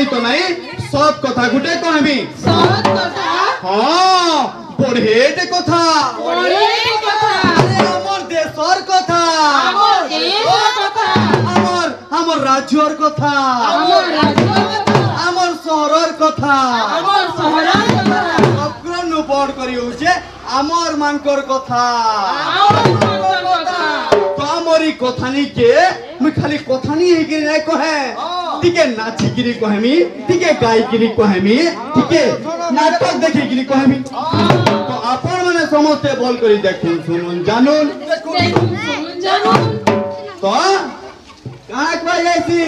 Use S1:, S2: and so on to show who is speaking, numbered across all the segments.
S1: कहमी तो नहीं सब कथा गुटे कहमी
S2: सब कथा
S1: हाँ बढ़ेटे कथा
S2: बढ़ेटे कथा
S1: हमर देशर कथा
S2: हमर देशर कथा
S1: हमर राज्यर कथा
S2: हमर राज्यर कथा
S1: हमर शहरर कथा
S2: हमर शहरर कथा
S1: अग्रनु बड़ करी होचे हमर मानकर कथा
S2: हमर मानकर कथा
S1: तो हमरी कथानी के मैं खाली कथानी हे गिरी नहीं कहे ठीके नाची गिरी कहमी ठीके गाई गिरी कहमी ठीके नाटक देखी गिरी कहमी तो आपण माने समस्ते बोल करी देखुन सुनुन जानून तो काहे कह जाईसी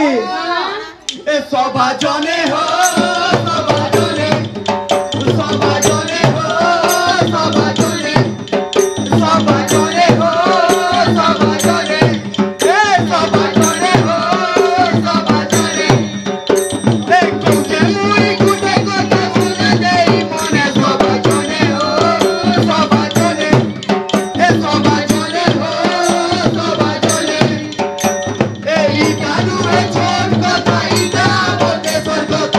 S1: ए सभा जने हो सभा जने सभा जने हो सभा जने सभा जने हो सभा जने ए सभा जने हो सभा जने ए क्योंकि मुई गुटे कथा सुना देई मने सभा जने हो सभा जने ए सभा जने हो सभा जने ए ई कानू रे छोट कथा इटा बोते सरकत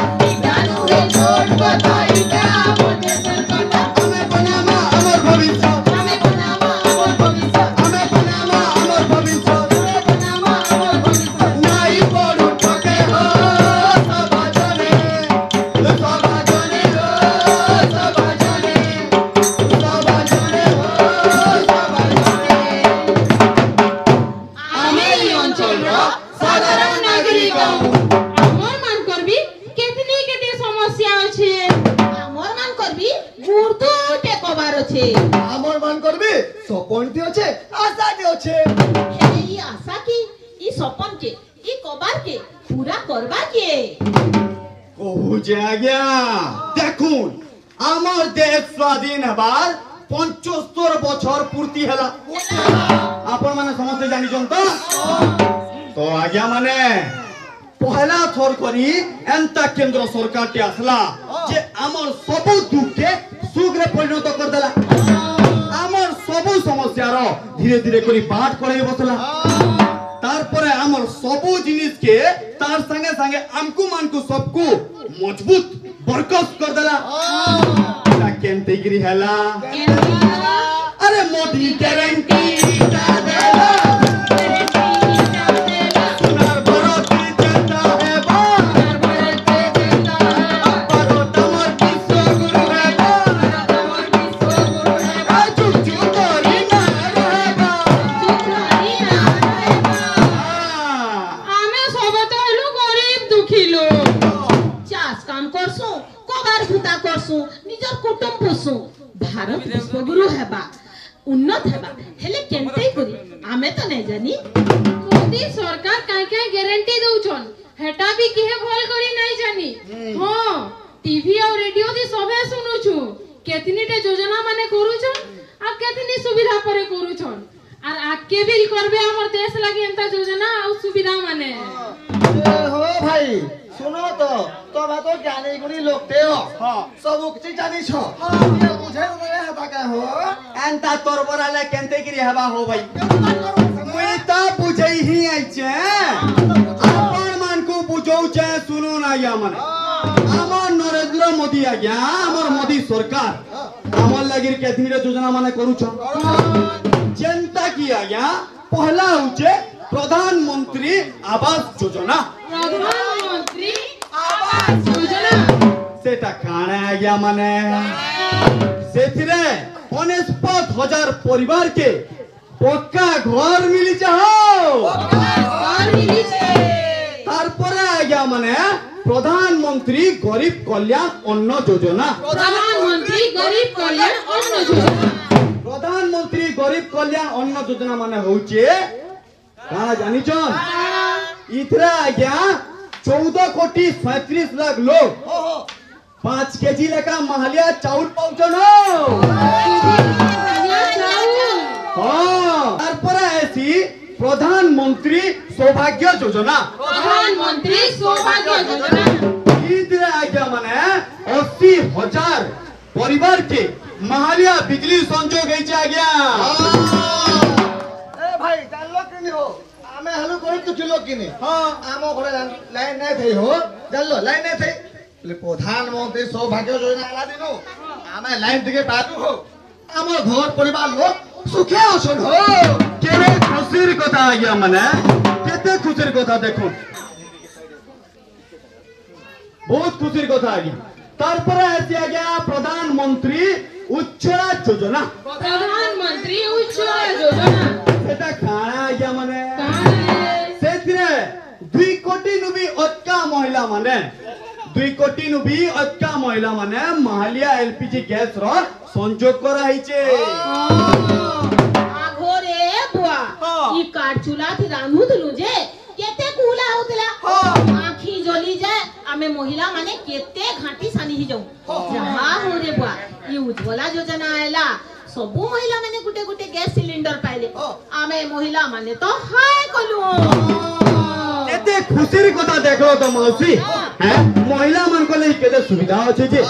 S2: कानू रे छोट कथा इटा बोते सरकत
S1: हमें बनामा अमर भविष्य
S2: हमें बनामा अमर भविष्य
S1: हमें बनामा अमर भविष्य
S2: हमें बनामा अमर भविष्य
S1: नाई पड़ू ठके हो सभा जने हो सभा जने हो सभा जने हो सभा जने
S2: आमे ई अंचल रो साधारण नागरिक हमर मान करबी केतनी केते समस्या अछि हमर मान करबी गुर्दु टेकबार अछि
S3: আমার মান করবি সপনটি আছে আশাটি আছে
S2: हेले ई आशा की ई सपन के ई कबार के पूरा करबा के
S1: कहू जे आज्ञा देखुन আমার দেশ স্বাধীন হবার 75 বছর পূর্তি হেলা আপন মানে সমস্ত জানিছন তো আজ্ঞা মানে পহলা থর করি এন্তা কেন্দ্র সরকারটি আসলা যে আমার সবু দুঃখকে সুখরে পরিণত করে দেলা আমার সবু সমস্যার ধীরে ধীরে করে বাট করে বসলা তারপরে আমার সবু জিনিসকে তার সঙ্গে সঙ্গে আমকু মানকু সবকু মজবুত বরকস করে দেলা তা কেনতে গিরি হেলা আরে মোদি গ্যারান্টি দেলা সোনার ভরতি জেতা হেবা ভারত আমার বিশ্বগুরু হেবা চুচু করি না হেবা
S2: आमे सबत हलु गरीब दुखी लोग चास काम करसु कबार भूता करसु निजर कुटुंब पोसु भारत विश्वगुरु हेबा उन्नत हेबा हेले केनते करी आमे तो नै जानी मोदी सरकार काई काई गारंटी दउछन हेटा भी किहे भल करी नै जानी हां टीवी और रेडियो दी सबे सुनुछु केतनीटे योजना माने करूछन आ केतनी सुविधा परे करूछन আর আজকে বিল করবে আমার দেশ লাগি এন্তা যোজনা আর সুবিধা মানে
S3: हो भाई सुनो तो तोरा तो ज्ञानी गुणी लोगते हो सब कुछ जानी छो ये बुझे नहीं हता का हो
S1: एंता तोर बराले केनते गिरी हेबा हो भाई मुई ता बुझै ही आइछे आपण मान को बुझौ छे सुनो ना या माने আমার নরেন্দ্র মোদি আজ্ঞা আমার মোদি সরকার আমার লাগির কেতনিরে যোজনা মানে করুছ जनता की आज्ञा पहला होचे प्रधानमंत्री आवास योजना
S2: প্রধানমন্ত্রী আবাস যোজনা
S1: सेटा काणे आज्ञा माने सेथिरे 49,000 परिवार के पक्का घर मिली जाओ
S2: আর মিলিছে
S1: तारपरे आज्ञा माने प्रधानमंत्री गरीब कल्याण अन्न योजना
S2: প্রধানমন্ত্রী গরিব কল্যাণ অন্ন যোজনা
S1: प्रधानमंत्री गरीब कल्याण अन्न योजना माने होचे का जानिछन इथरा आज्ञा 14 कोटी 37 लाख लोग 5 केजी लेका महलिया चाउल पाउछन हां तारपरे ऐसी प्रधानमंत्री सौभाग्य योजना
S2: প্রধানমন্ত্রী সৌভাগ্য যোজনা
S1: इथरा आज्ञा माने 80,000 परिवार के महलिया बिजली संजोग है आज्ञा
S3: ए भाई जान लो कि नहीं हो ଆମେ ହେଲୁ ଗରିବ ଦୁଃଖୀ ଲୋକ କିନି
S1: ହଁ
S3: ଆମ ଘରେ ଲାଇନ ନାଇଁ ଥାଇ ହୋ ଜାଣିଲ ଲାଇନ ନାଇଁ ଥାଇ ବୋଲେ ପ୍ରଧାନମନ୍ତ୍ରୀ ସୌଭାଗ୍ୟ ଯୋଜନା ହେଲା ଦିନୁ ଆମେ ଲାଇନ ଟିକେ ପାଇଲୁ ହୋ ଆମ ଘର ପରିବାର ଲୋକ ସୁଖେ ଅଛନ୍ ହୋ
S1: केरे खुशीर कथा आज्ञा माने केते खुशीर कथा देखो बहुत खुशीर कथा आज्ञा तार पर ऐसी आज्ञा प्रधानमंत्री उज्ज्वला योजना
S2: प्रधानमंत्री उज्ज्वला योजना
S1: सेटा खाना आज्ञा माने
S2: काहे
S1: सेतिरे 2 कोटी नु भी अटका महिला माने 2 कोटी नु भी अटका महिला माने महालिया एलपीजी गैस रो संयोग करा हिचे
S2: आघोरे बुआ ई काट चूल्हा थी रांधुथलु जे केते कुला होतला आखी जली जाए आमे महिला माने केते घाटी सानी ही जाऊ जहा हो रे बुआ ई उज्ज्वला योजना आयला सबु महिला माने गुटे गुटे गैस सिलेंडर पाइले आमे महिला माने तो हाय कलु
S1: एते खुशीर कथा देखलो तो मौसी हैं महिला मन को ले केते सुविधा अछि जे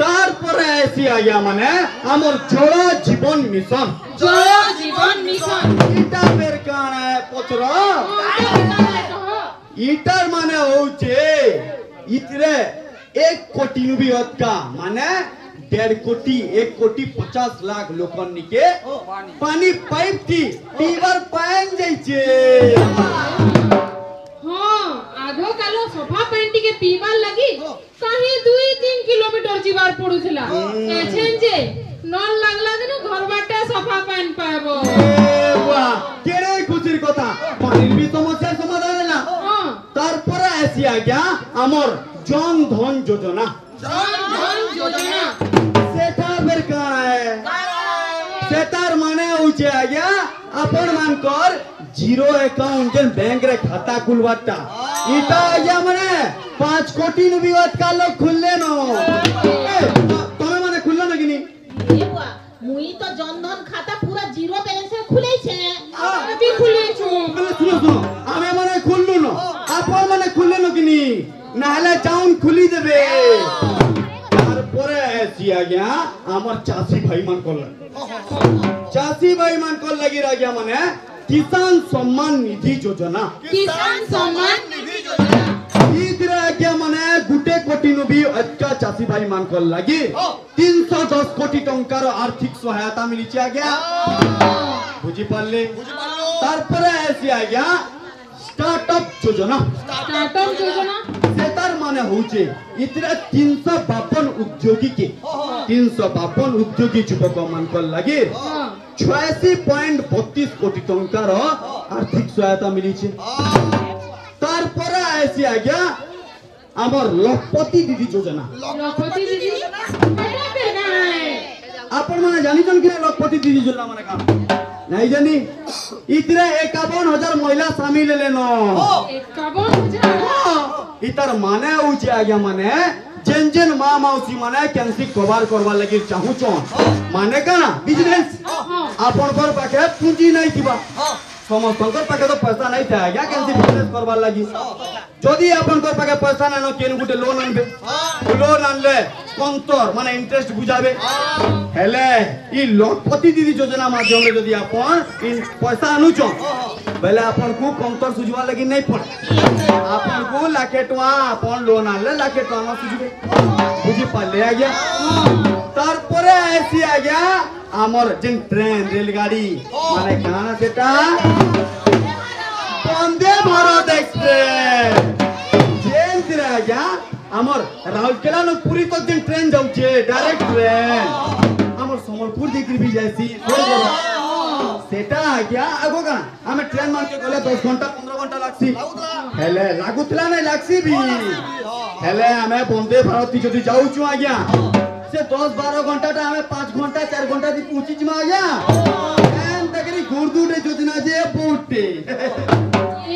S1: तार पर ऐसी आज्ञा माने हमर जल जीवन मिशन
S2: जल जीवन मिशन
S1: इटा बेर काना पचरो इटार माने होचे इतरे 1 कोटी नु भी अटका माने 1.5 कोटी 1 कोटी 50 लाख लोकन निके पानी पाइप थी पीवर पान जाइछे
S4: हाँ आगो कालो सफा पेंटी के पीवार लगी कहीं 2-3 किलोमीटर जीवार पड़ुथिला एछेन जे नल लागला दिन घर बाटे सफा पान पाबो
S1: वाह केरे खुशीर कथा पानीर भी समस्या समाधान होला
S4: हां
S1: तार पर ऐसी आज्ञा हमर जन धन योजना
S4: जन धन योजना
S1: सेटा बेर काना है सेटार माने होचे आज्ञा अपन मानकर जीरो अकाउंट के बैंक रे खाता खुलवाटा इटा आज्ञा माने 5 कोटी नु भी अटका लोग खुलले न तमे माने खुललो न किनी
S2: ए बुआ मुई तो जनधन खाता पूरा जीरो बैलेंस में खुले छे
S4: अभी खुले छु
S1: बोले सुनो आमे माने खुललु न आपन माने खुलले न किनी नाहले टाउन खुली देबे तार परे ऐसी आज्ञा हमर चासी भाई मन कोल चासी भाई मन कोल लगी आज्ञा माने किसान सम्मान निधि योजना
S4: किसान सम्मान निधि योजना
S1: इधर आज्ञा माने गुटे कोटी नु भी अटका चासी भाई मान को लगी 310 कोटी टंकार आर्थिक सहायता मिली छि आज्ञा बुझी पाले तार पर ऐसी आज्ञा स्टार्टअप योजना सेतार माने होचे इतरे 352 उद्योगी के 352 उद्योगी युवक मान को लगी 86.32 कोटी टंकार आर्थिक सहायता मिली छि तार पर ऐसी आज्ञा हमर लखपति दीदी योजना
S4: लखपति दीदी बेटा बेटा है
S1: आपण माने जानी जन कि लखपति दीदी योजना माने का नहीं जानी इतरे 51,000 महिला शामिल लेनो
S4: 51,000
S1: इतर माने उचे आज्ञा माने जेन जेन मां मौसी माने कैंसी कवर करवा लगी चाहू छ माने काना बिजनेस आपण पर पाके पूंजी नहीं थिबा समस्तकर पाके तो पैसा नहीं था आज्ञा कैंसी बिजनेस करवा लगी जदी अपन कर पाके पैसा न केन गुटे लोन आनबे लोन आनले कंतर माने इंटरेस्ट बुझाबे हेले ई लखपति दीदी योजना माध्यम रे जदी अपन इन पैसा आनु छ बेले अपन को कंतर सुझवा लगी नहीं पड़ अपन को लाखे टवा अपन लोन आनले लाखे टवा न सुझबे बुझी पाले आज्ञा तार परे ऐसी आज्ञा हमर जिन ट्रेन रेलगाड़ी माने काना सेटा वंदे भारत एक्सप्रेस जेन तिरा आज्ञा हमर राउरकेला न पुरी तक जिन ट्रेन जाउछे डायरेक्ट ट्रेन हमर समलपुर दिकरी भी जायसी सेटा आज्ञा आगो का हमें ट्रेन मान के गले 10 घंटा 15 घंटा लागसी हेले लागुतला नहीं लागसी भी हेले हमें वंदे भारत जदी जाउछु आज्ञा से 10-12 घंटा टा हमें 5 घंटा 4 घंटा दी पहुंची जमा आज्ञा एन तकरी गुरदुडे योजना जे बोटे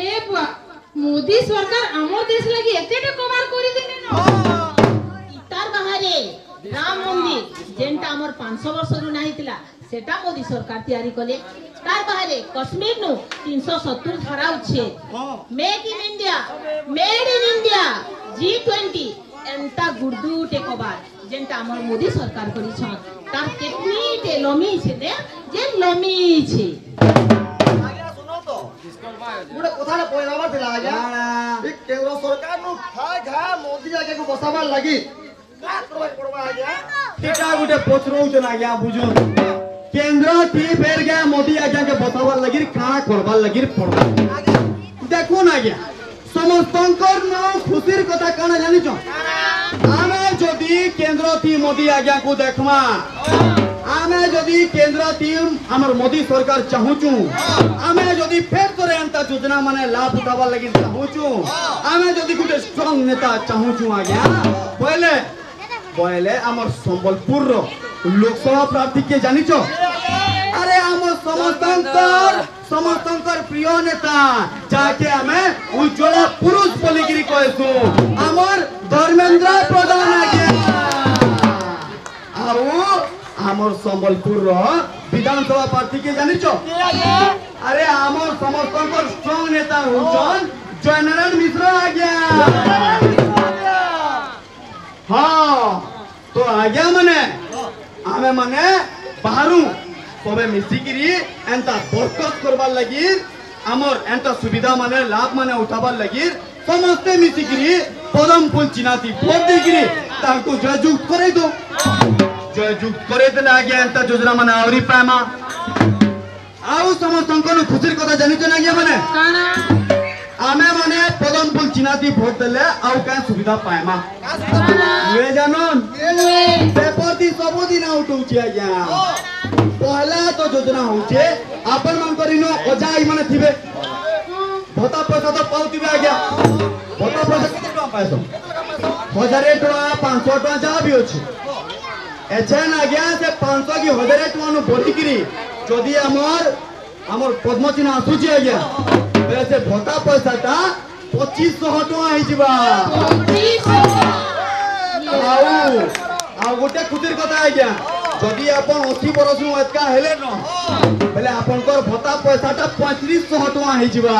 S4: ए बुआ मोदी सरकार हमर देश लगी एतेटा कवर करि देने न
S2: इतार बाहरे राम मंदिर जेंटा हमर 500 वर्ष रु नाही थिला सेटा मोदी सरकार तैयारी कले तार बाहरे कश्मीर नु 370 धारा उछे make in India made in India G20 एंता गुर्दू टेकोबार जेंटा हमर मोदी सरकार करी छन तार केतनी टे लमी छे दे जे लमी छे
S3: आज्ञा सुनो तो ଗୋଟେ କଥାଟା କହିବାର ଥିଲା ଆଜ୍ଞା
S1: କାଣା?
S3: ଏ କେନ୍ଦ୍ର ସରକାର ନୁ ଘା ମୋଦି ଆଜ୍ଞାକୁ ବସାବାର ଲାଗି କାଁ କରିବାକୁ ପଡବା ଆଜ୍ଞା
S1: ଏଟା ଗୋଟେ ପଚରଉଛନ୍ ଆଜ୍ଞା ବୁଝୁନ୍ କେନ୍ଦ୍ର ଥି ଫେର गे मोदी आज्ञा के बसावार लगिर काଣା करबार लगिर पड़बा देखुन आज्ञा समस्तंकर न खुशीर कथा काଣା जानिछ आमे जदी केंद्र थी मोदी आज्ञा को देखमा आमे जदी केंद्र थी हमर मोदी सरकार चाहूचू आमे जदी फेर तोरे अंता योजना माने लाभ उठाबार लगिर चाहूचू आमे जदी गुटे स्ट्रांग नेता चाहूचू आज्ञा बोले आमर संबलपुर रो लोकसभा प्रार्थी के जानिछ अरे आमर समस्तंकर प्रिय नेता जाके हमें उज्ज्वला पुरुष बोलिगिरी कहसु आमर धर्मेंद्र प्रधान आज्ञा आउ आमर संबलपुर रो विधानसभा प्रार्थी के जानिछ अरे आमर समस्तंकर स्ट्रांग नेता हुचन जयनारायण मिश्र आज्ञा हाँ तो आज्ञा मने आमे मने बाहरु तबे मिसिकिरी एंता बरकत करबार लगी हमर एंता सुविधा माने लाभ माने उठाबार लगी समस्त मिसिकिरी पदम फूल चिनाती भोट देगिरी ताको जयजुक्त करे दो जयजुक्त करे देले आज्ञा एंता योजना माने आवरी पामा आउ समस्त खुशीर कथा जानिछ ना आज्ञा माने
S4: काना
S1: आमे माने पदम फूल चिनाती भोट देले आउ का सुविधा पाएमा वे जानन पेपर दी सब दिन उठौछि आज्ञा पहला तो योजना होचे आपन मन करिनो ओजाई माने थिबे भत्ता पैसा तो पाउतिबे आज्ञा भत्ता पैसा केते टका पाएसो 1000 टका 500 टका जा भी अछि एछन आज्ञा से 500 की 1000 टका नु बोलिकिरी जदी हमर पद्मचिन्ह आसुछि आज्ञा से भत्ता पैसा ता 2500 टका हि जिबा आउ गोटे खुशीर कथा आज्ञा जदि अपन 80 बरस नु एतका हेले न बेले आपनकर भत्ता पैसाटा 3500 टका हि जिबा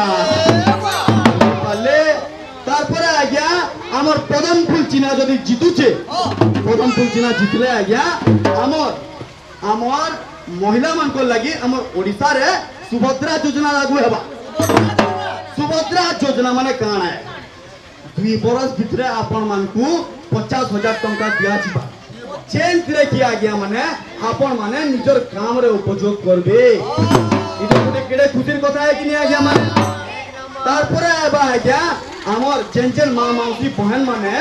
S1: पले तार पर आज्ञा हमर पदम फूल चिन्ह जदि जितुचे पदम फूल चिन्ह जितले आज्ञा हमर महिला मान को लागि हमर ओडिसा रे सुभद्रा योजना लागू हेबा सुभद्रा योजना माने काना है 2 बरस भितरे आपण मान को 50,000 टका दिया जिबा चेंज रे की आज्ञा माने आपण माने निजर काम रे उपयोग करबे इतो गोटे केडे खुशीर कथा है कि नै आज्ञा माने तार पर आबा आज्ञा हमर जेंजेन मा माउसी बहन माने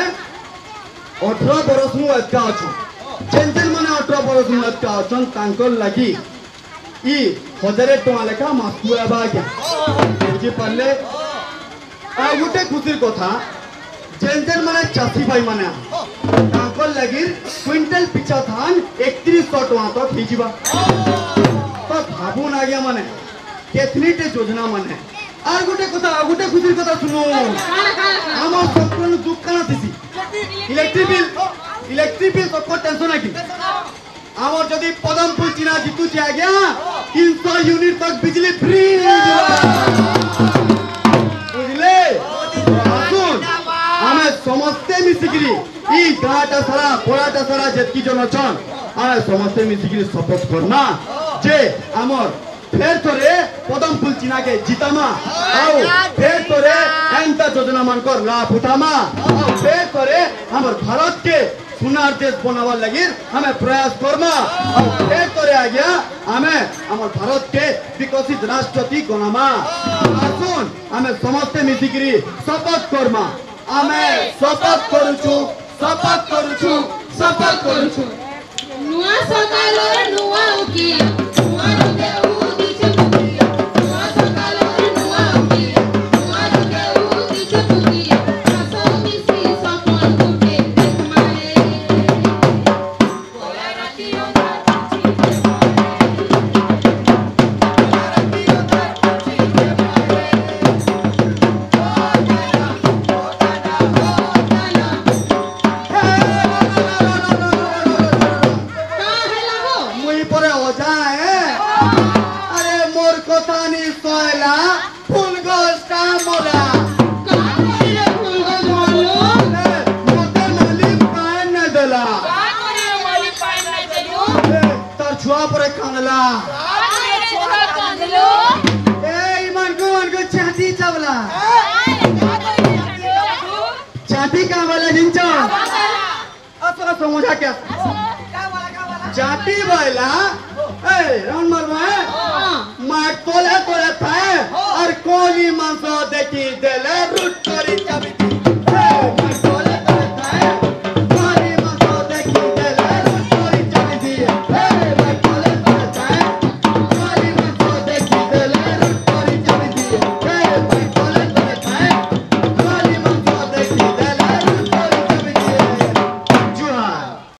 S1: 18 बरस नु एतका अछि जेंजेन माने 18 बरस नु एतका अछन तांकर लागि ई 1000 टका लेखा मासु आबा आज्ञा बुझि पड़ले आ गोटे खुशीर कथा जेंजेन माने चासी भाई माने तांकर लागि क्विंटल पिछा धान 3100 टका तक हिजिबा तो भाबु ना गया माने केतनीटे योजना माने आर गोटे खुशीर कथा सुनो हमर सबकन दुख काना थिसी इलेक्ट्रिक बिल सब टेंशन आकी हमर जदी पदम फूल चिन्ह जितु छै आज्ञा 300 यूनिट तक बिजली फ्री बुझले सुन हमें समस्ते मिसिकिरी ई गाटा सारा पोड़ाटा सारा जेतकी जन छन हमें समस्ते मिसिकिरी सपोर्ट करना जे हमर फेर तोरे पदम फूल चिन्ह के जितामा आउ फेर तोरे एंता योजना मान कर लाभ उठामा आउ फेर तोरे हमर भारत के सुनार देश बनावा लगी हमें प्रयास करमा और फेर तोरे आ गया हमें हमर भारत के विकसित राष्ट्रपति गणामा आसुन हमें समस्त मिसिकिरी शपथ करमा हमें शपथ करूछु
S4: नुआ सकाल नुआ उकी नुआ रुके उदी चपुकी नुआ सकाल नुआ उकी नुआ रुके उदी चपुकी आसो मिसी सपन कुटे मारे कोला राती ओदा चिते
S1: बोला चाटी का बोला जिंचो असो समझा क्या चाटी बोला ए राउंड मारो है मार तोले तोले था और कोली मांसो देखी देले रूट करी चाबी